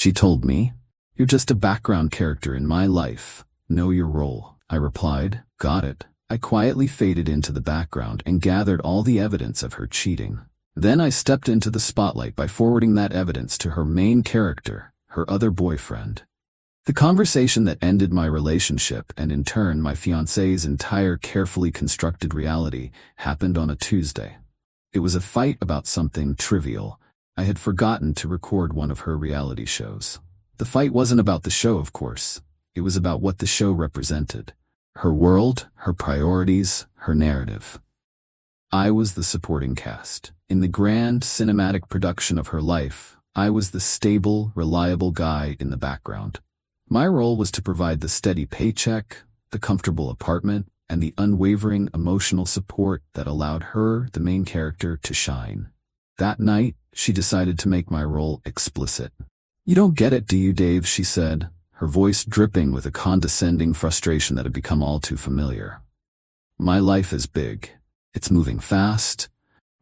She told me, "You're just a background character in my life. Know your role." I replied, "Got it." I quietly faded into the background and gathered all the evidence of her cheating. Then I stepped into the spotlight by forwarding that evidence to her main character, her other boyfriend. The conversation that ended my relationship and in turn my fiancé's entire carefully constructed reality happened on a Tuesday. It was a fight about something trivial. I had forgotten to record one of her reality shows. The fight wasn't about the show, of course. It was about what the show represented. Her world, her priorities, her narrative. I was the supporting cast. In the grand cinematic production of her life, I was the stable, reliable guy in the background. My role was to provide the steady paycheck, the comfortable apartment, and the unwavering emotional support that allowed her, the main character, to shine. That night, she decided to make my role explicit. "You don't get it, do you, Dave?" she said, her voice dripping with a condescending frustration that had become all too familiar. "My life is big. It's moving fast.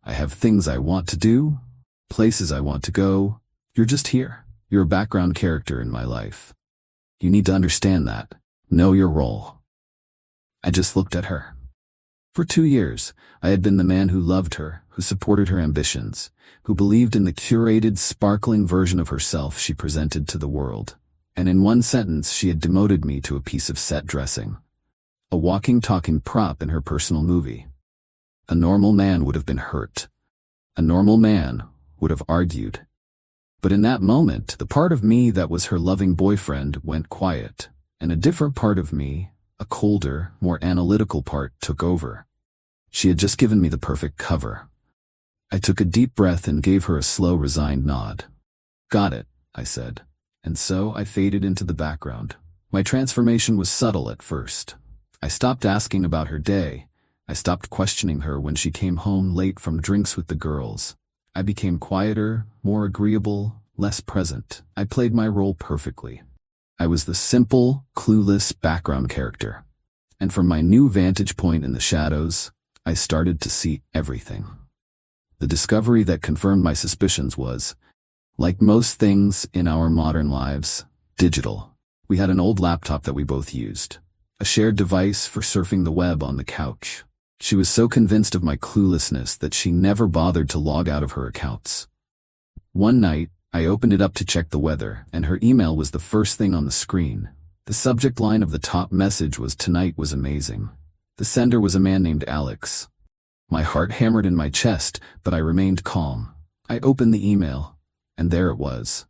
I have things I want to do, places I want to go. You're just here. You're a background character in my life. You need to understand that. Know your role." I just looked at her. For 2 years, I had been the man who loved her, who supported her ambitions, who believed in the curated, sparkling version of herself she presented to the world. And in one sentence, she had demoted me to a piece of set dressing. A walking, talking prop in her personal movie. A normal man would have been hurt. A normal man would have argued. But in that moment, the part of me that was her loving boyfriend went quiet, and a different part of me, a colder, more analytical part, took over. She had just given me the perfect cover. I took a deep breath and gave her a slow, resigned nod. "Got it," I said. And so I faded into the background. My transformation was subtle at first. I stopped asking about her day. I stopped questioning her when she came home late from drinks with the girls. I became quieter, more agreeable, less present. I played my role perfectly. I was the simple, clueless background character. And from my new vantage point in the shadows, I started to see everything. The discovery that confirmed my suspicions was, like most things in our modern lives, digital. We had an old laptop that we both used, a shared device for surfing the web on the couch. She was so convinced of my cluelessness that she never bothered to log out of her accounts. One night, I opened it up to check the weather, and her email was the first thing on the screen. The subject line of the top message was, "Tonight was amazing." The sender was a man named Alex. My heart hammered in my chest, but I remained calm. I opened the email, and there it was.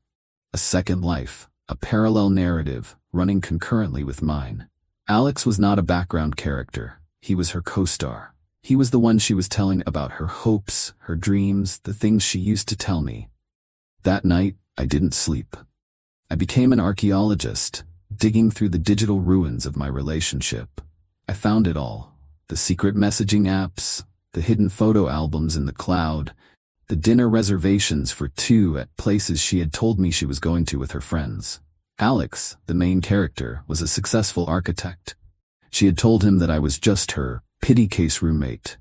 A second life, a parallel narrative, running concurrently with mine. Alex was not a background character. He was her co-star. He was the one she was telling about her hopes, her dreams, the things she used to tell me. That night, I didn't sleep. I became an archaeologist, digging through the digital ruins of my relationship. I found it all. The secret messaging apps, the hidden photo albums in the cloud, the dinner reservations for 2 at places she had told me she was going to with her friends. Alex, the main character, was a successful architect. She had told him that I was just her pity case roommate.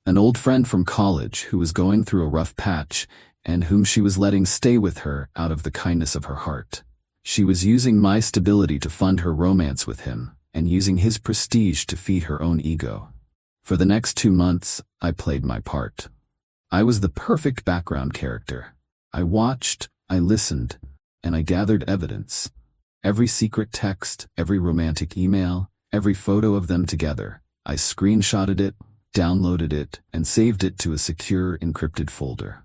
An old friend from college who was going through a rough patch and whom she was letting stay with her out of the kindness of her heart. She was using my stability to fund her romance with him and using his prestige to feed her own ego. For the next 2 months, I played my part. I was the perfect background character. I watched, I listened, and I gathered evidence. Every secret text, every romantic email, every photo of them together. I screenshotted it, downloaded it, and saved it to a secure, encrypted folder.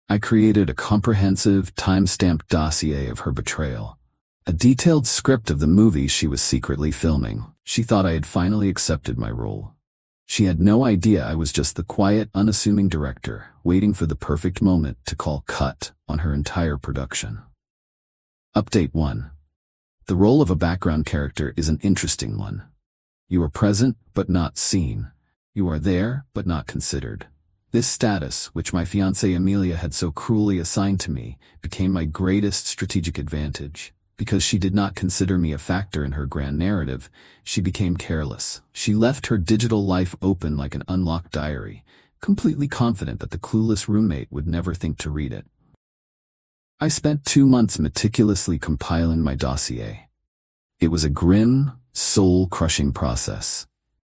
I created a comprehensive, time-stamped dossier of her betrayal. A detailed script of the movie she was secretly filming. She thought I had finally accepted my role. She had no idea I was just the quiet, unassuming director, waiting for the perfect moment to call cut on her entire production. Update 1. The role of a background character is an interesting one. You are present, but not seen. You are there, but not considered. This status, which my fiancée Amelia had so cruelly assigned to me, became my greatest strategic advantage. Because she did not consider me a factor in her grand narrative, she became careless. She left her digital life open like an unlocked diary, completely confident that the clueless roommate would never think to read it. I spent 2 months meticulously compiling my dossier. It was a grim, soul-crushing process.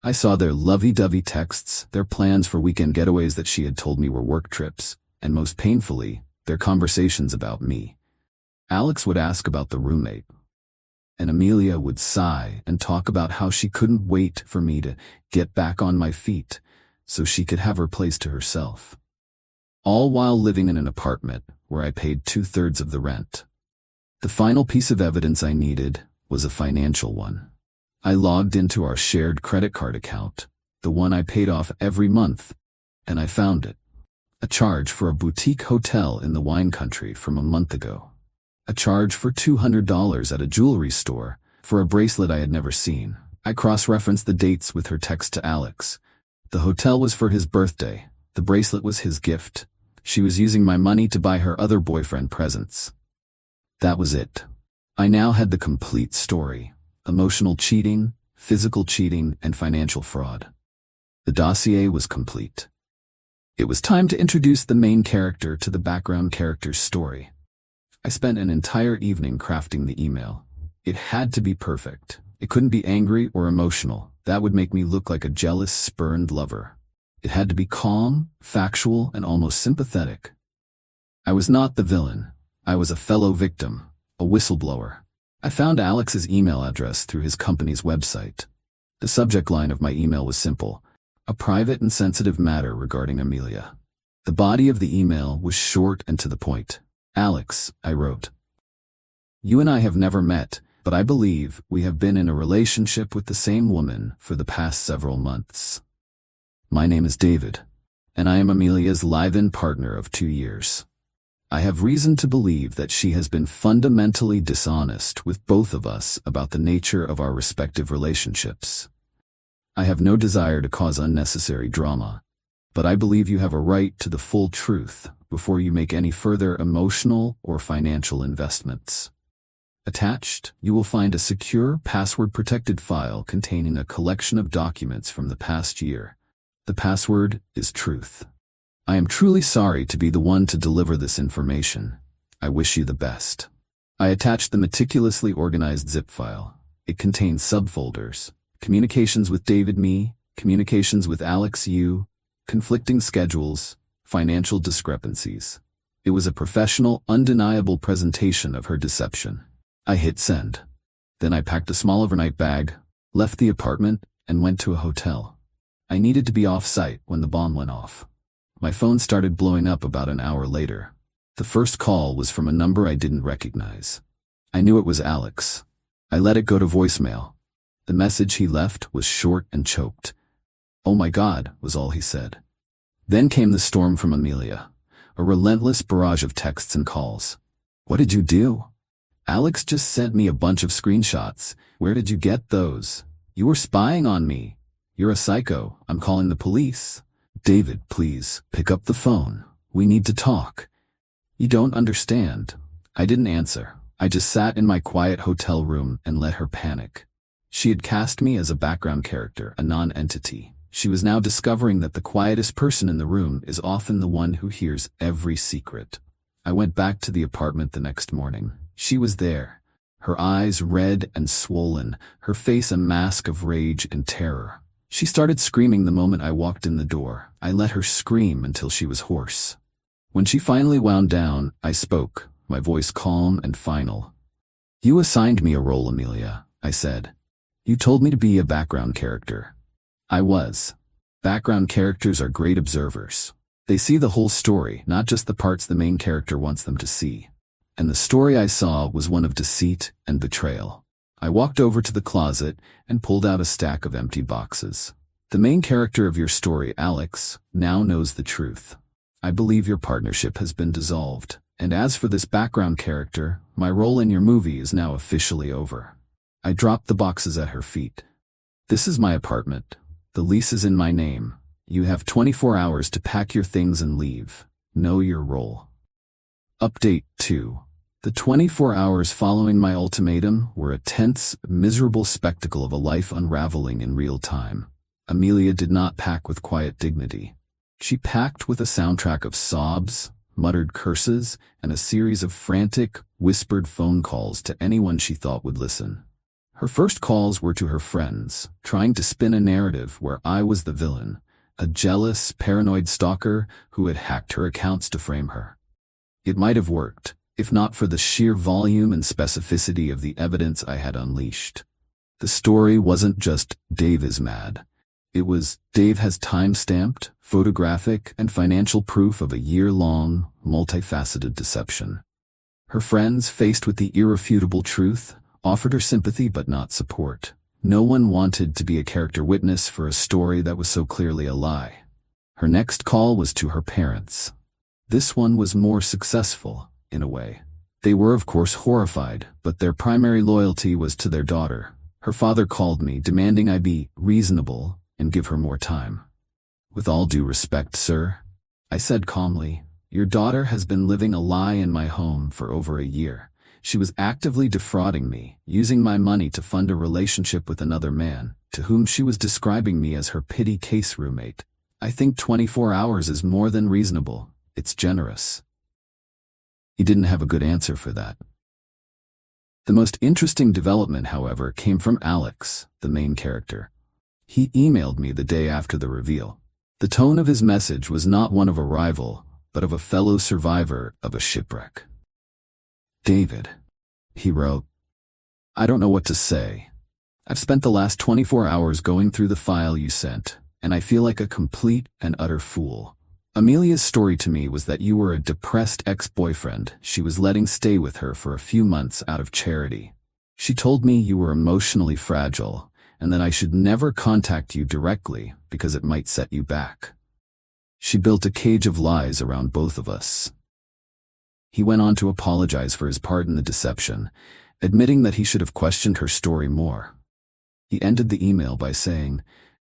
I saw their lovey-dovey texts, their plans for weekend getaways that she had told me were work trips, and most painfully, their conversations about me. Alex would ask about the roommate, and Amelia would sigh and talk about how she couldn't wait for me to get back on my feet so she could have her place to herself. All while living in an apartment where I paid 2/3 of the rent. The final piece of evidence I needed was a financial one. I logged into our shared credit card account, the one I paid off every month, and I found it. A charge for a boutique hotel in the wine country from a month ago. A charge for $200 at a jewelry store for a bracelet I had never seen. I cross-referenced the dates with her text to Alex. The hotel was for his birthday. The bracelet was his gift. She was using my money to buy her other boyfriend presents. That was it. I now had the complete story. Emotional cheating, physical cheating, and financial fraud. The dossier was complete. It was time to introduce the main character to the background character's story. I spent an entire evening crafting the email. It had to be perfect. It couldn't be angry or emotional. That would make me look like a jealous, spurned lover. It had to be calm, factual, and almost sympathetic. I was not the villain. I was a fellow victim, a whistleblower. I found Alex's email address through his company's website. The subject line of my email was simple: a private and sensitive matter regarding Amelia. The body of the email was short and to the point. Alex, I wrote. You and I have never met, but I believe we have been in a relationship with the same woman for the past several months. My name is David, and I am Amelia's live-in partner of 2 years. I have reason to believe that she has been fundamentally dishonest with both of us about the nature of our respective relationships. I have no desire to cause unnecessary drama, but I believe you have a right to the full truth before you make any further emotional or financial investments. Attached, you will find a secure, password-protected file containing a collection of documents from the past year. The password is truth. I am truly sorry to be the one to deliver this information. I wish you the best. I attached the meticulously organized zip file. It contains subfolders: communications with David me, communications with Alex you, conflicting schedules, financial discrepancies. It was a professional, undeniable presentation of her deception. I hit send. Then I packed a small overnight bag, left the apartment, and went to a hotel. I needed to be off-site when the bomb went off. My phone started blowing up about an hour later. The first call was from a number I didn't recognize. I knew it was Alex. I let it go to voicemail. The message he left was short and choked. "Oh my God," was all he said. Then came the storm from Amelia, a relentless barrage of texts and calls. "What did you do? Alex just sent me a bunch of screenshots. Where did you get those? You were spying on me. You're a psycho. I'm calling the police. David, please, pick up the phone. We need to talk. You don't understand." I didn't answer. I just sat in my quiet hotel room and let her panic. She had cast me as a background character, a non-entity. She was now discovering that the quietest person in the room is often the one who hears every secret. I went back to the apartment the next morning. She was there, her eyes red and swollen, her face a mask of rage and terror. She started screaming the moment I walked in the door. I let her scream until she was hoarse. When she finally wound down, I spoke, my voice calm and final. "You assigned me a role, Amelia," I said. "You told me to be a background character." I was. Background characters are great observers. They see the whole story, not just the parts the main character wants them to see. And the story I saw was one of deceit and betrayal. I walked over to the closet and pulled out a stack of empty boxes. "The main character of your story, Alex, now knows the truth. I believe your partnership has been dissolved. And as for this background character, my role in your movie is now officially over." I dropped the boxes at her feet. "This is my apartment. The lease is in my name. You have 24 hours to pack your things and leave. Know your role." Update 2. The 24 hours following my ultimatum were a tense, miserable spectacle of a life unraveling in real time. Amelia did not pack with quiet dignity. She packed with a soundtrack of sobs, muttered curses, and a series of frantic, whispered phone calls to anyone she thought would listen. Her first calls were to her friends, trying to spin a narrative where I was the villain, a jealous, paranoid stalker who had hacked her accounts to frame her. It might have worked, if not for the sheer volume and specificity of the evidence I had unleashed. The story wasn't just "Dave is mad." It was "Dave has time-stamped, photographic, and financial proof of a year-long, multifaceted deception." Her friends, faced with the irrefutable truth, offered her sympathy but not support. No one wanted to be a character witness for a story that was so clearly a lie. Her next call was to her parents. This one was more successful, in a way. They were of course horrified, but their primary loyalty was to their daughter. Her father called me, demanding I be reasonable and give her more time. "With all due respect, sir," I said calmly, "your daughter has been living a lie in my home for over a year. She was actively defrauding me, using my money to fund a relationship with another man, to whom she was describing me as her pity case roommate. I think 24 hours is more than reasonable. It's generous." He didn't have a good answer for that. The most interesting development, however, came from Alex, the main character. He emailed me the day after the reveal. The tone of his message was not one of a rival, but of a fellow survivor of a shipwreck. "David," he wrote, "I don't know what to say. I've spent the last 24 hours going through the file you sent, and I feel like a complete and utter fool. Amelia's story to me was that you were a depressed ex-boyfriend she was letting stay with her for a few months out of charity. She told me you were emotionally fragile, and that I should never contact you directly because it might set you back. She built a cage of lies around both of us." He went on to apologize for his part in the deception, admitting that he should have questioned her story more. He ended the email by saying,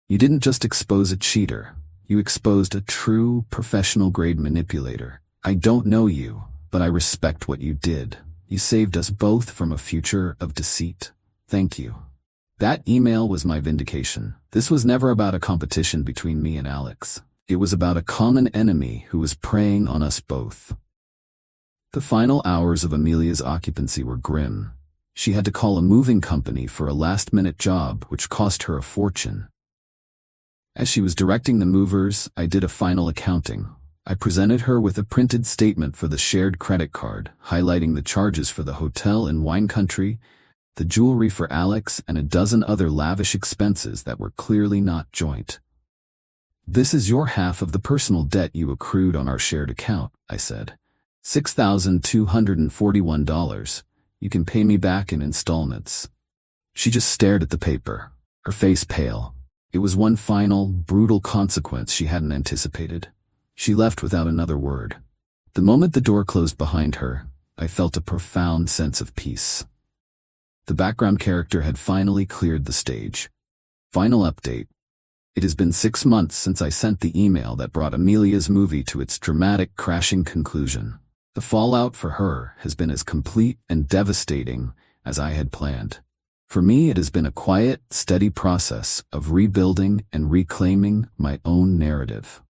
"You didn't just expose a cheater, you exposed a true, professional-grade manipulator. I don't know you, but I respect what you did. You saved us both from a future of deceit. Thank you." That email was my vindication. This was never about a competition between me and Alex. It was about a common enemy who was preying on us both. The final hours of Amelia's occupancy were grim. She had to call a moving company for a last-minute job, which cost her a fortune. As she was directing the movers, I did a final accounting. I presented her with a printed statement for the shared credit card, highlighting the charges for the hotel in wine country, the jewelry for Alex, and a dozen other lavish expenses that were clearly not joint. "This is your half of the personal debt you accrued on our shared account," I said. $6,241. You can pay me back in installments." She just stared at the paper, her face pale. It was one final, brutal consequence she hadn't anticipated. She left without another word. The moment the door closed behind her, I felt a profound sense of peace. The background character had finally cleared the stage. Final update. It has been 6 months since I sent the email that brought Amelia's movie to its dramatic, crashing conclusion. The fallout for her has been as complete and devastating as I had planned. For me, it has been a quiet, steady process of rebuilding and reclaiming my own narrative.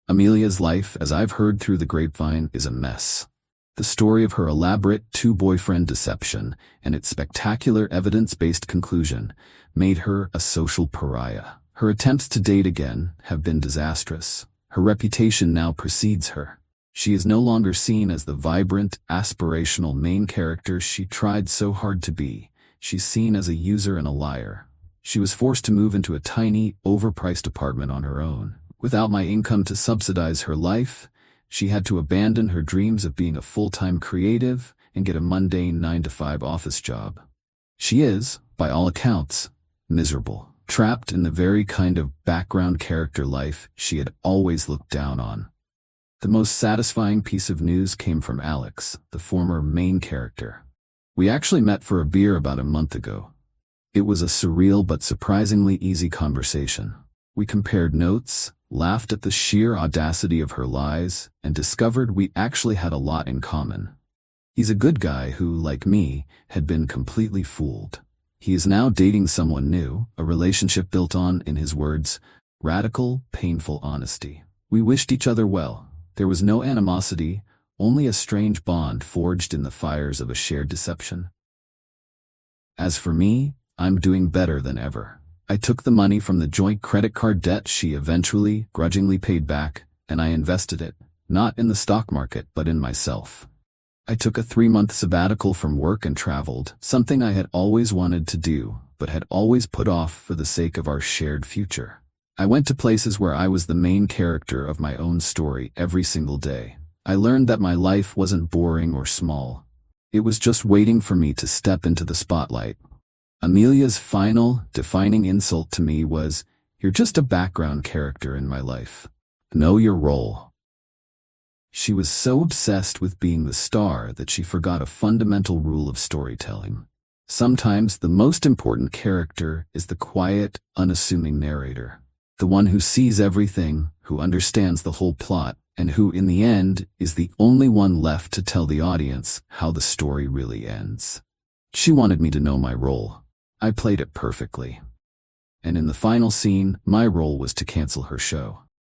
Amelia's life, as I've heard through the grapevine, is a mess. The story of her elaborate two-boyfriend deception and its spectacular evidence-based conclusion made her a social pariah. Her attempts to date again have been disastrous. Her reputation now precedes her. She is no longer seen as the vibrant, aspirational main character she tried so hard to be. She's seen as a user and a liar. She was forced to move into a tiny, overpriced apartment on her own. Without my income to subsidize her life, she had to abandon her dreams of being a full-time creative and get a mundane 9-to-5 office job. She is, by all accounts, miserable, trapped in the very kind of background character life she had always looked down on. The most satisfying piece of news came from Alex, the former main character. We actually met for a beer about a month ago. It was a surreal but surprisingly easy conversation. We compared notes, laughed at the sheer audacity of her lies, and discovered we actually had a lot in common. He's a good guy who, like me, had been completely fooled. He is now dating someone new, a relationship built on, in his words, radical, painful honesty. We wished each other well. There was no animosity, only a strange bond forged in the fires of a shared deception. As for me, I'm doing better than ever. I took the money from the joint credit card debt she eventually, grudgingly paid back, and I invested it, not in the stock market but in myself. I took a 3-month sabbatical from work and traveled, something I had always wanted to do, but had always put off for the sake of our shared future. I went to places where I was the main character of my own story every single day. I learned that my life wasn't boring or small. It was just waiting for me to step into the spotlight. Amelia's final, defining insult to me was, "You're just a background character in my life. Know your role." She was so obsessed with being the star that she forgot a fundamental rule of storytelling. Sometimes the most important character is the quiet, unassuming narrator. The one who sees everything, who understands the whole plot, and who, in the end, is the only one left to tell the audience how the story really ends. She wanted me to know my role. I played it perfectly. And in the final scene, my role was to cancel her show.